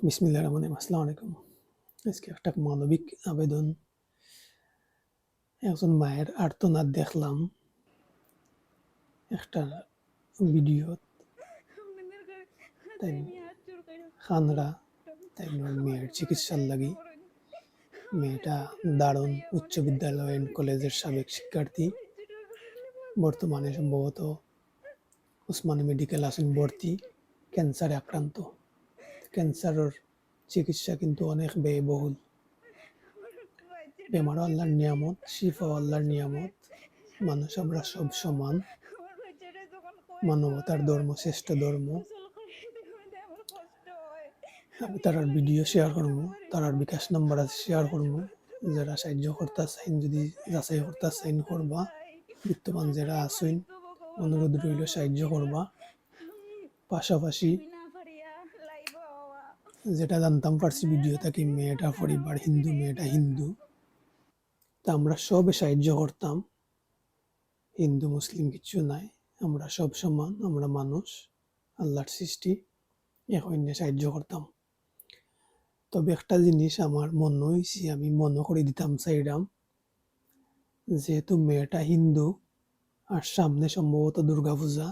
বিসমিল্লাহির রহমানির রহিম। আসসালামু আলাইকুম। আজকে একটা মানবিক আবেদন। একজন মায়ের আর্তনাদ দেখলাম একটা ভিডিও। তাই খানরা তাই মেয়ের চিকিৎসার লাগি। মেয়েটা দারুণ উচ্চ বিদ্যালয় অ্যান্ড কলেজের সাবেক শিক্ষার্থী। বর্তমানে সম্ভবত ওসমানী মেডিকেল আসেন ভর্তি, ক্যান্সারে আক্রান্ত। ক্যান্সারের চিকিৎসা কিন্তু অনেক ব্যয়বহুল। বেমারও আল্লাহর নিয়ামত, শিফাও আল্লাহর নিয়ামত। মানুষ আমরা সব সমান। মানবতার ধর্ম শ্রেষ্ঠ ধর্ম। আমি তারার ভিডিও শেয়ার করবো, তারার বিকাশ নাম্বার আছে শেয়ার করবো। যারা সাহায্য করতে চাইন, যদি যাচাই করতে চাইন করবা। বিত্তমান যারা আসেন অনুরোধ রইল সাহায্য করবা। পাশাপাশি যেটা জানতাম পারছি ভিডিও থাকি, মেয়েটা পরিবার হিন্দু, মেয়েটা হিন্দু। তা আমরা সবে সাহায্য করতাম। হিন্দু মুসলিম কিছু নাই, আমরা সব সমান, আমরা মানুষ, আল্লাহর সৃষ্টি, এখন সাহায্য করতাম। তবে একটা জিনিস আমার মনে হয়েছে, আমি মনে করে দিতাম চাইরাম, যেহেতু মেয়েটা হিন্দু আর সামনে সম্ভবত দুর্গাপূজা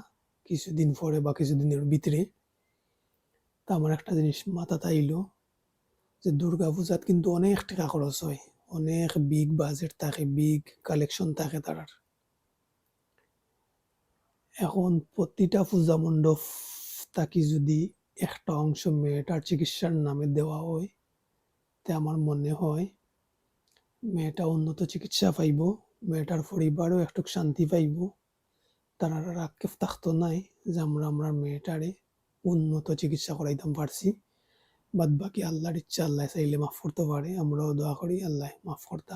কিছুদিন পরে বা কিছুদিনের ভিতরে, তা আমার একটা জিনিস মাথা তাইলো যে দুর্গাপূজাত কিন্তু অনেক টাকা খরচ হয়, অনেক বিগ বাজেট থাকে, বিগ কালেকশন থাকে তারার। এখন প্রতিটা পূজা মণ্ডপ তাকে যদি একটা অংশ মেয়েটার চিকিৎসার নামে দেওয়া হয়, তে আমার মনে হয় মেয়েটা উন্নত চিকিৎসা পাইব, মেয়েটার পরিবারও একটু শান্তি পাইব। তারা আর আক্ষেপ থাকতো নাই যে আমরা মেয়েটারে উন্নত চিকিৎসা করাইতাম পারছি। বাদ বাকি আল্লাহর ইচ্ছা, আল্লাহ চাইলে মাফ করতে পারে। আমরাও দোয়া করি আল্লাহ মাফ করতা।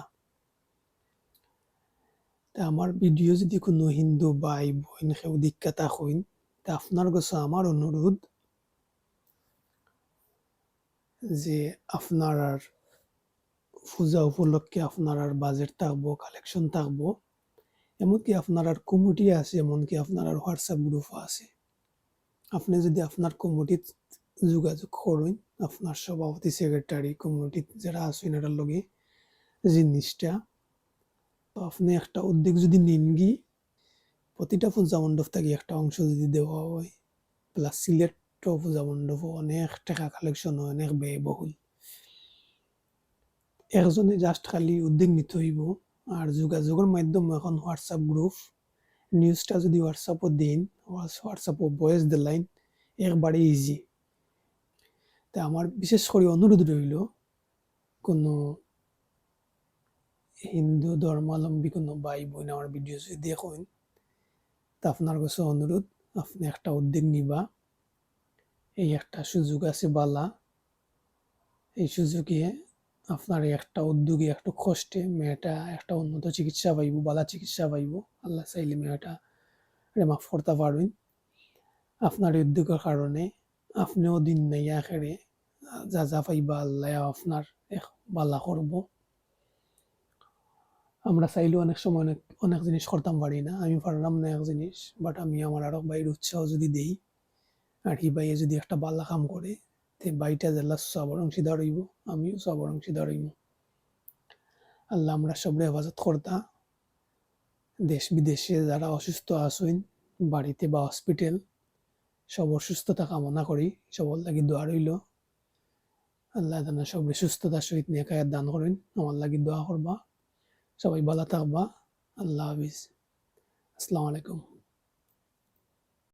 তা আমার ভিডিও যদি কোনো হিন্দু ভাই বোন কেউ দীক্ষাতা হইন, তা আপনার কাছে আমার অনুরোধ যে আপনার আর পূজা উপলক্ষে আপনার আর বাজেট থাকবো, কালেকশন থাকবো, এমনকি আপনার আর কমিটি আছে, এমনকি আপনার আর হোয়াটসঅ্যাপ গ্রুপও আছে। আপনি যদি আপনার কমিটির যোগাযোগ করেন, আপনার সভাপতি সেক্রেটারি কমিটি যারা আছেন এটার লগে জিনিসটা, তো আপনি একটা উদ্যোগ যদি নিন গি, প্রতিটা পূজা মণ্ডপ থেকে একটা অংশ যদি দেওয়া হয়, প্লাস সিলেট পূজা মণ্ডপ অনেক টাকা কালেকশন হয়, অনেক ব্যয়বহুল। একজনে জাস্ট খালি উদ্যোগ নিতে হইব। আর যোগাযোগের মাধ্যম এখন হোয়াটসঅ্যাপ গ্রুপ, নিউজটা যদি হোয়াটসঅ্যাপও দিন, হোয়াটসঅ্যাপও ভয়েস দিলাইন, একবারে ইজি। তা আমার বিশেষ করে অনুরোধ রইল, কোনো হিন্দু ধর্মাবলম্বী কোনো ভাই বোন আমার ভিডিও যদি দেখেন, তা আপনার কাছে অনুরোধ, আপনি একটা উদ্যোগ নিবা। এই একটা সুযোগ আছে বালা, এই সুযোগে আপনার একটা উদ্যোগে একটু কষ্টে মেয়েটা একটা উন্নত চিকিৎসা পাইব, বালা চিকিৎসা পাইব। আল্লাহ চাইলে মেয়েটা মাফ করতে পারবেন। আপনার এই উদ্যোগের কারণে আপনিও দিন নাই আখেরে যা যা পাইবা আল্লাহ আপনার বালা করব। আমরা চাইলেও অনেক সময় অনেক জিনিস করতাম পারি না। আমি পারলাম না এক জিনিস, বাট আমি আমার আরো বাইরের উৎসাহ যদি দেই, আর কি বাইয়ে যদি একটা বালা কাম করে, তে বাইটা জেলা সবার অংশীদার হইব, আমিও সবার অংশীদার হইব। আল্লাহ আমরা সবরে হেফাজত করতা। দেশ বিদেশে যারা অসুস্থ আছেন, বাড়িতে বা হসপিটাল, সবার সুস্থতা কামনা করি, সবার লাগি দোয়া রইল। আল্লাহ যেন সবরে সুস্থতার সহিত নেকায়াত দান করেন। আমার লাগি দোয়া করবা। সবাই ভালো থাকবা। আল্লাহ হাফিজ। আসসালামু আলাইকুম।